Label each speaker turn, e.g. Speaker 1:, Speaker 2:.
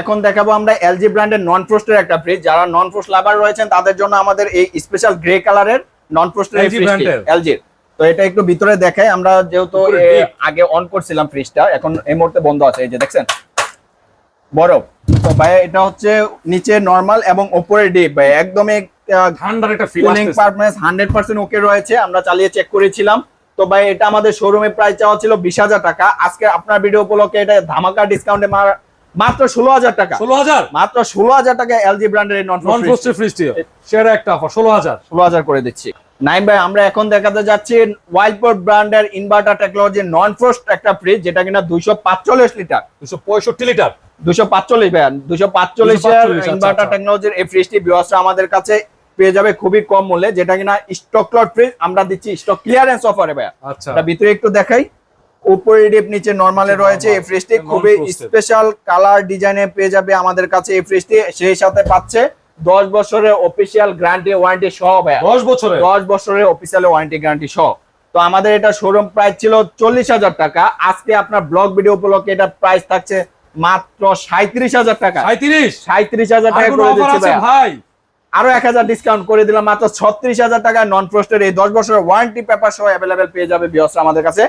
Speaker 1: এখন দেখাবো আমরা এলজি ব্র্যান্ডের নন ফ্রস্টের একটা ফ্রিজ। যারা নন ফ্রস্ট লাভার রয়েছেন তাদের জন্য আমাদের এই স্পেশাল গ্রে কালারের নন ফ্রস্টের ফ্রিজটি এলজির। তো এটা একটু ভিতরে দেখাই আমরা, যেহেতু আগে অন করছিলাম ফ্রিজটা, এখন এই মুহূর্তে বন্ধ আছে। এই যে দেখছেন বরফ। তো ভাই এটা হচ্ছে নিচে নরমাল এবং উপরে ডিপ। ভাই একদমই
Speaker 2: ঠান্ডার একটা ফিল
Speaker 1: কুলিং পারফরম্যান্স 100% ওকে রয়েছে। আমরা চালিয়ে চেক করেছিলাম। তো ভাই এটা আমাদের শোরুমে প্রাইস চাওয়া ছিল 20,000 টাকা। আজকে আপনার ভিডিও উপলক্ষে এটা ধামাকা ডিসকাউন্টে মাত্র 16,000 টাকা।
Speaker 2: 16,000
Speaker 1: মাত্র 16,000 টাকা এলজি ব্র্যান্ডের এই নন
Speaker 2: ফ্রস্টেড ফ্রিজটি সেরা একটা অফার
Speaker 1: 16,000 করে দিচ্ছি। নাইম ভাই আমরা এখন দেখাতে যাচ্ছি ওয়াইল্ডপোর্ট ব্র্যান্ডের ইনভার্টার টেকনোলজি নন ফ্রস্ট একটা ফ্রিজ, যেটা কিনা 245 লিটার
Speaker 2: 265 লিটার
Speaker 1: 245 ভাই 245 এর ইনভার্টার টেকনোলজির এই ফ্রিজটি ভিউয়ার্সরা আমাদের কাছে পেয়ে যাবে খুবই কম মূল্যে, যেটা কিনা স্টক লট ফ্রিজ আমরা দিচ্ছি স্টক ক্লিয়ারেন্স অফারে ভাই।
Speaker 2: আচ্ছা
Speaker 1: এটা ভিতরে একটু দেখাই, উপরে ডিপ নিচে নরমালে রয়েছে। এই ফ্রিজটি খুবই স্পেশাল কালার ডিজাইনে পেয়ে যাবে আমাদের কাছে এই ফ্রিজটি। সেই সাথে পাচ্ছে 10 বছরের অফিশিয়াল গ্যারান্টি ওয়ারেন্টি সহ ভাই।
Speaker 2: 10 বছরের
Speaker 1: অফিশিয়াল ওয়ারেন্টি গ্যারান্টি সহ। তো আমাদের এটা শোরুম প্রাইস ছিল 40,000 টাকা। আজকে আপনার ব্লগ ভিডিও উপলক্ষে এটা প্রাইস থাকছে মাত্র 37,000 টাকা। 37,000 টাকা করে দিচ্ছি
Speaker 2: ভাই।
Speaker 1: আরো 1,000 ডিসকাউন্ট করে দিলাম, মাত্র 36,000 টাকা নন ফ্রস্টের এই 10 বছরের ওয়ারেন্টি পেপার সহ अवेलेबल পেয়ে যাবে ভিউয়ার্সরা আমাদের কাছে।